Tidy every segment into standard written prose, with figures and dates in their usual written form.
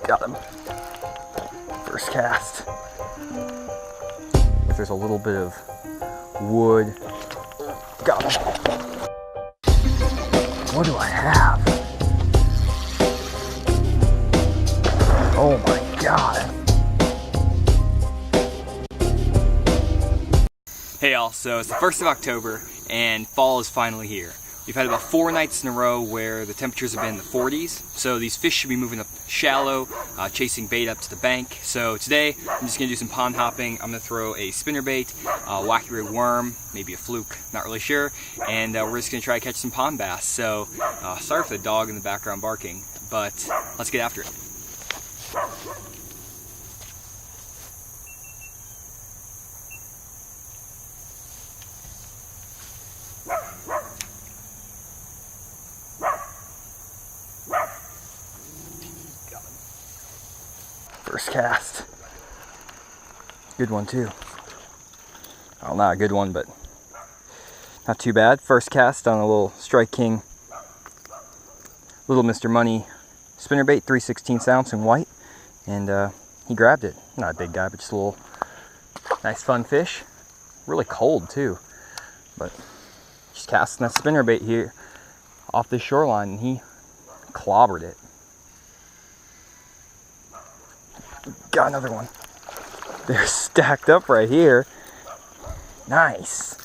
Got him. First cast. If there's a little bit of wood. Got him. What do I have? Oh my God. Hey y'all, so it's the 1st of October and fall is finally here. We've had about 4 nights in a row where the temperatures have been in the 40s, so these fish should be moving up shallow, chasing bait up to the bank. So today I'm just going to do some pond hopping. I'm going to throw a spinnerbait, a wacky rig worm, maybe a fluke, not really sure, and we're just going to try to catch some pond bass. So sorry for the dog in the background barking, but let's get after it. First cast. Good one too. Well, not a good one, but not too bad. First cast on a little Strike King, little Mr. Money spinnerbait, 3/16 ounce in white, and he grabbed it. Not a big guy, but just a little nice fun fish. Really cold too, but just casting that spinnerbait here off this shoreline, and he clobbered it. Got another one. They're stacked up right here. Nice.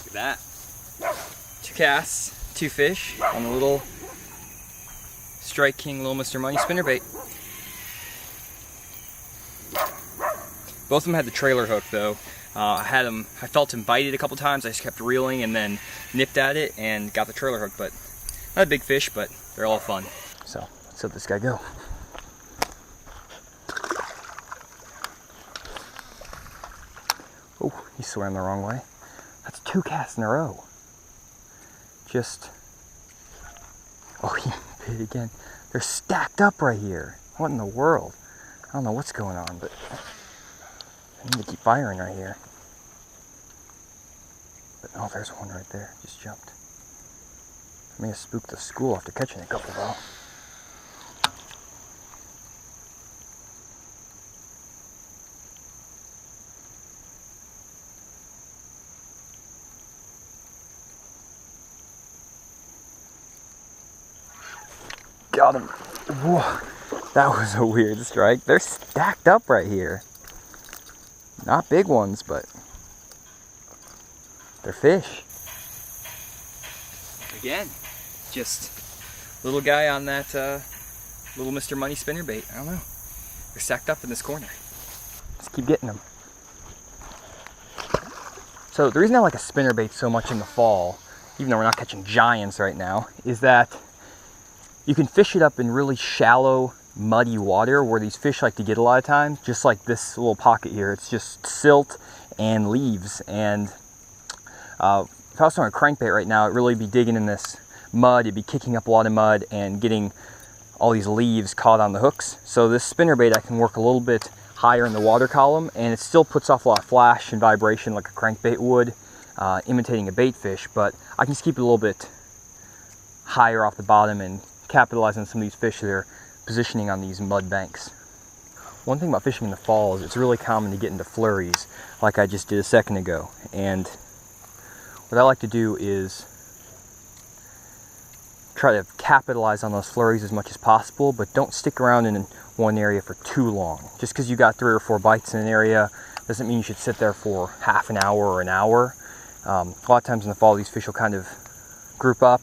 Look at that. 2 casts, 2 fish on the little Strike King, little Mr. Money spinnerbait. Both of them had the trailer hook though. I felt him bite it a couple times. I just kept reeling and then nipped at it and got the trailer hook. But not a big fish, but they're all fun. So let's let this guy go. Oh, he swam the wrong way. That's 2 casts in a row. Oh, he bit again. They're stacked up right here. What in the world? I don't know what's going on, but I need to keep firing right here. But oh, there's one right there. Just jumped. I may have spooked the school after catching a couple though. Got him. Whoa, that was a weird strike. They're stacked up right here. Not big ones, but they're fish. Again, just little guy on that little Mr. Money spinnerbait. I don't know. They're stacked up in this corner. Let's keep getting them. So the reason I like a spinnerbait so much in the fall, even though we're not catching giants right now, is that you can fish it up in really shallow, muddy water where these fish like to get a lot of times, just like this little pocket here. It's just silt and leaves. And if I was throwing a crankbait right now, it'd really be digging in this mud. It'd be kicking up a lot of mud and getting all these leaves caught on the hooks. So this spinnerbait, I can work a little bit higher in the water column, and it still puts off a lot of flash and vibration like a crankbait would, imitating a bait fish, but I can just keep it a little bit higher off the bottom and capitalize on some of these fish that are positioning on these mud banks. One thing about fishing in the fall is it's really common to get into flurries like I just did a second ago, and what I like to do is try to capitalize on those flurries as much as possible, but don't stick around in one area for too long. Just because you got 3 or 4 bites in an area doesn't mean you should sit there for half an hour or an hour. A lot of times in the fall these fish will kind of group up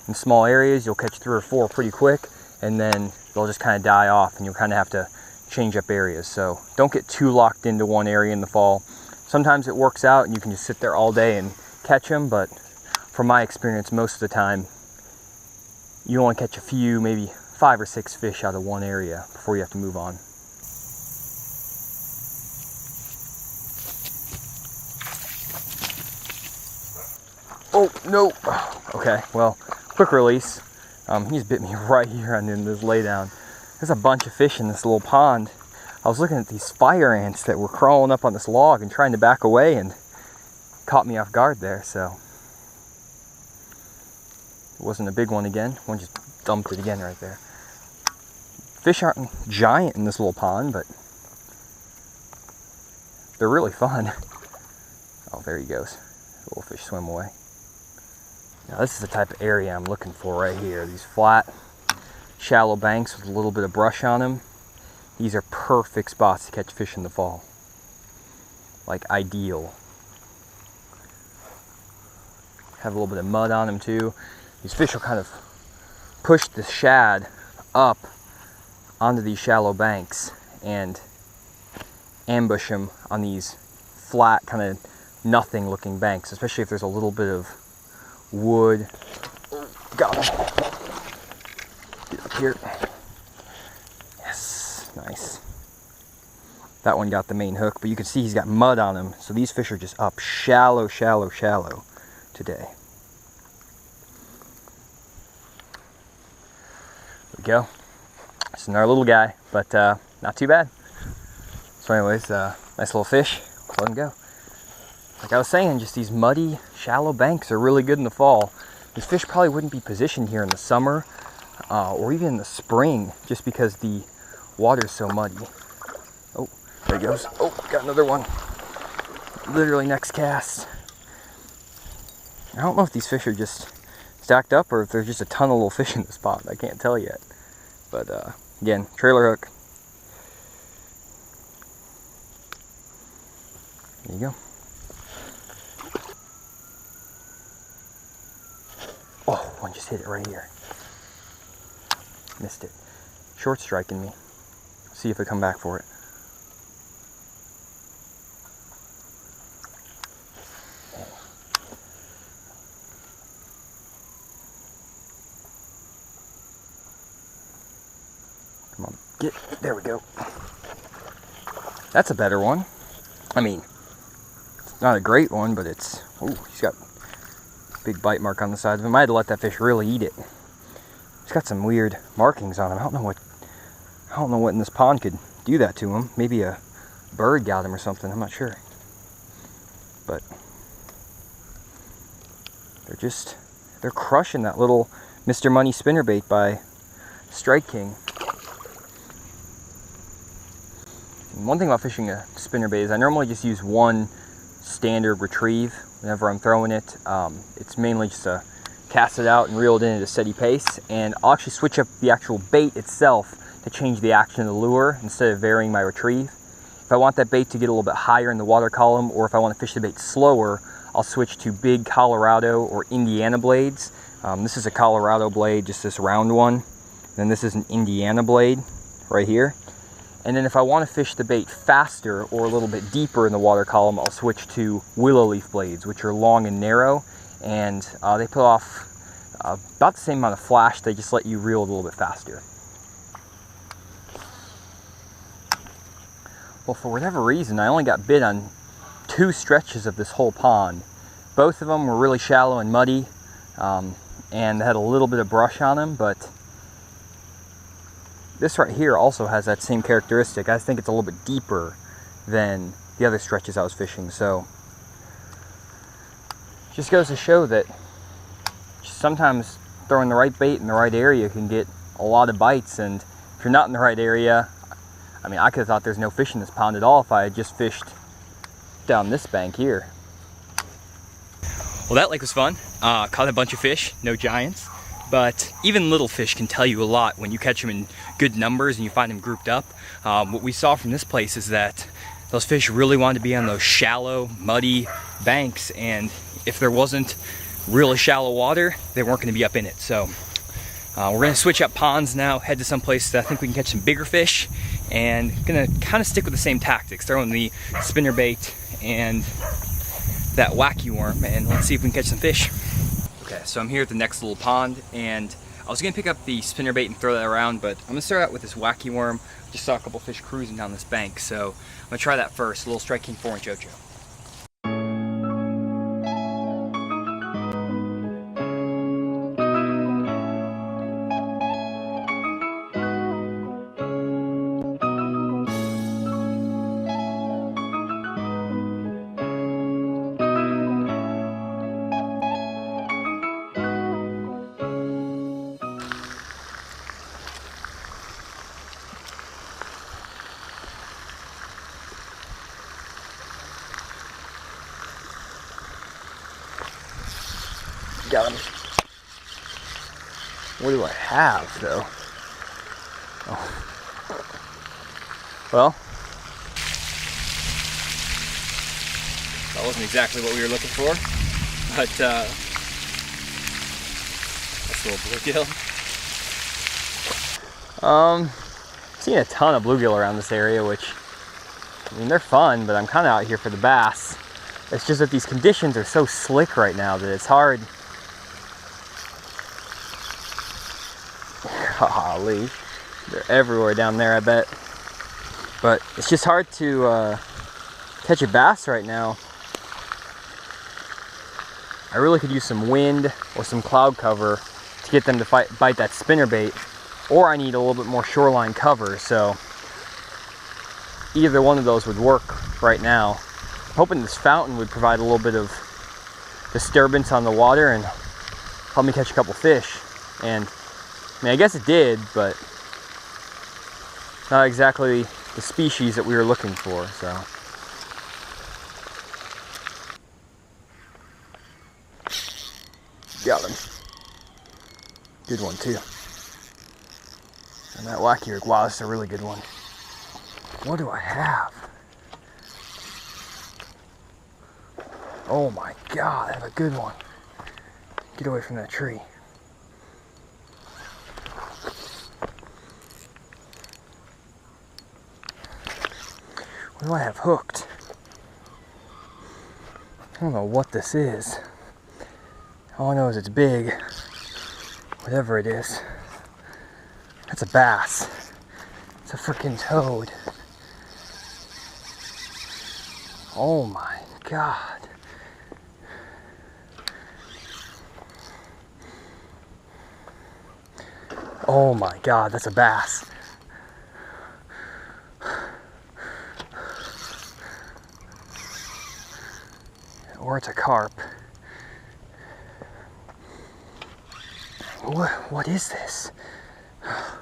in small areas. You'll catch 3 or 4 pretty quick, and then they'll just kind of die off and you'll kind of have to change up areas. So don't get too locked into one area in the fall. Sometimes it works out and you can just sit there all day and catch them, but from my experience, most of the time you only catch a few, maybe 5 or 6 fish out of one area before you have to move on. Oh no. Okay, well, quick release. He just bit me right here on this laydown. There's a bunch of fish in this little pond. I was looking at these fire ants that were crawling up on this log and trying to back away, and caught me off guard there. So it wasn't a big one again. One just dumped it again right there. Fish aren't giant in this little pond, but they're really fun. Oh, there he goes. The little fish swim away. Now this is the type of area I'm looking for right here. These flat, shallow banks with a little bit of brush on them. These are perfect spots to catch fish in the fall. Like ideal. Have a little bit of mud on them too. These fish will kind of push the shad up onto these shallow banks and ambush them on these flat, kind of nothing looking banks, especially if there's a little bit of wood. Oh, got him. Get up here. Yes, nice. That one got the main hook, but you can see he's got mud on him, so these fish are just up shallow, shallow, shallow today. There we go. It's another little guy, but not too bad. So anyways, nice little fish. Let's let him go. Like I was saying, just these muddy, shallow banks are really good in the fall. These fish probably wouldn't be positioned here in the summer or even in the spring, just because the water's so muddy. Oh, there he goes. Oh, got another one. Literally next cast. I don't know if these fish are just stacked up or if there's just a ton of little fish in this pond. I can't tell yet. But again, trailer hook. There you go. Oh, one just hit it right here. Missed it. Short striking me. See if I come back for it. Come on, get, there we go. That's a better one. I mean, it's not a great one, but it's, oh, he's got a big bite mark on the side of him. I had to let that fish really eat it. He's got some weird markings on him. I don't know what in this pond could do that to him. Maybe a bird got him or something, I'm not sure. But they're crushing that little Mr. Money spinnerbait by Strike King. And one thing about fishing a spinnerbait is I normally just use one standard retrieve whenever I'm throwing it. It's mainly just to cast it out and reel it in at a steady pace, and I'll actually switch up the actual bait itself to change the action of the lure instead of varying my retrieve. If I want that bait to get a little bit higher in the water column, or if I want to fish the bait slower, I'll switch to big Colorado or Indiana blades. This is a Colorado blade, just this round one. Then this is an Indiana blade right here. And then if I want to fish the bait faster or a little bit deeper in the water column, I'll switch to willow leaf blades, which are long and narrow, and they put off about the same amount of flash. They just let you reel it a little bit faster. Well, for whatever reason, I only got bit on 2 stretches of this whole pond. Both of them were really shallow and muddy, and they had a little bit of brush on them, but this right here also has that same characteristic. I think it's a little bit deeper than the other stretches I was fishing, so just goes to show that sometimes throwing the right bait in the right area can get a lot of bites, and if you're not in the right area, I mean, I could have thought there's no fish in this pond at all if I had just fished down this bank here. Well, that lake was fun. Caught a bunch of fish, no giants, but even little fish can tell you a lot when you catch them in good numbers and you find them grouped up. What we saw from this place is that those fish really wanted to be on those shallow, muddy banks, and if there wasn't really shallow water, they weren't going to be up in it. So we're going to switch up ponds now, head to some place that I think we can catch some bigger fish, and going to kind of stick with the same tactics, throwing the spinnerbait and that wacky worm, and let's see if we can catch some fish. Okay, so I'm here at the next little pond, and I was going to pick up the spinnerbait and throw that around, but I'm going to start out with this wacky worm. Just saw a couple fish cruising down this bank, so I'm going to try that first, a little Strike King 4-inch Ocho. Got him. What do I have, though? Oh. Well, that wasn't exactly what we were looking for, but that's a little bluegill. Seen a ton of bluegill around this area, which, I mean, they're fun, but I'm kind of out here for the bass. It's just that these conditions are so slick right now that it's hard. Golly, they're everywhere down there, I bet. But it's just hard to catch a bass right now. I really could use some wind or some cloud cover to get them to bite that spinnerbait, or I need a little bit more shoreline cover, so either one of those would work right now. I'm hoping this fountain would provide a little bit of disturbance on the water and help me catch a couple fish. And I mean, I guess it did, but not exactly the species that we were looking for, so. Got him. Good one too. And that wacky rig, wow, this is a really good one. What do I have? Oh my God, I have a good one. Get away from that tree. What do I have hooked? I don't know what this is. All I know is it's big. Whatever it is. That's a bass. It's a freaking toad. Oh my God. Oh my God, that's a bass. Or it's a carp. What is this? Oh,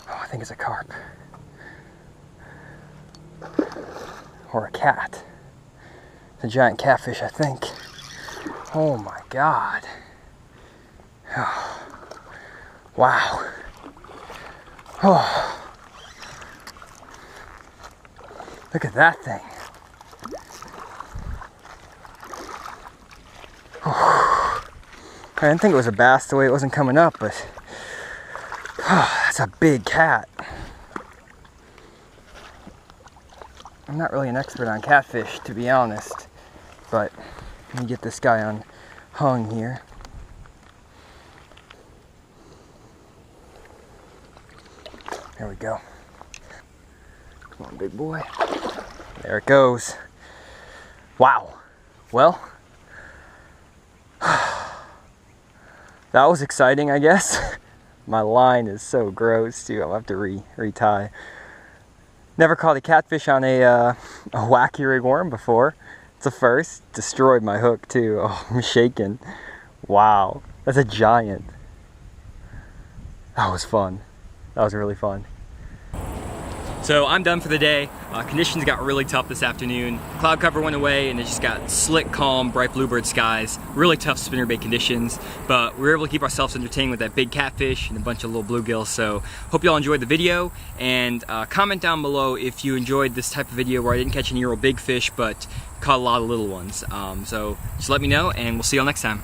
I think it's a carp. Or a cat. It's a giant catfish, I think. Oh my God. Oh. Wow. Oh. Look at that thing. Oh. I didn't think it was a bass the way it wasn't coming up, but oh, that's a big cat. I'm not really an expert on catfish, to be honest, but let me get this guy on hung here. There we go. Come on, big boy. There it goes. Wow. Well, that was exciting, I guess. My line is so gross too. I'll have to retie. Never caught a catfish on a wacky rig worm before. It's a first. Destroyed my hook too. Oh, I'm shaking. Wow, that's a giant. That was fun. That was really fun. So I'm done for the day. Conditions got really tough this afternoon. Cloud cover went away and it just got slick, calm, bright bluebird skies. Really tough spinnerbait conditions, but we were able to keep ourselves entertained with that big catfish and a bunch of little bluegills. So hope y'all enjoyed the video, and comment down below if you enjoyed this type of video where I didn't catch any real big fish but caught a lot of little ones. So just let me know, and we'll see y'all next time.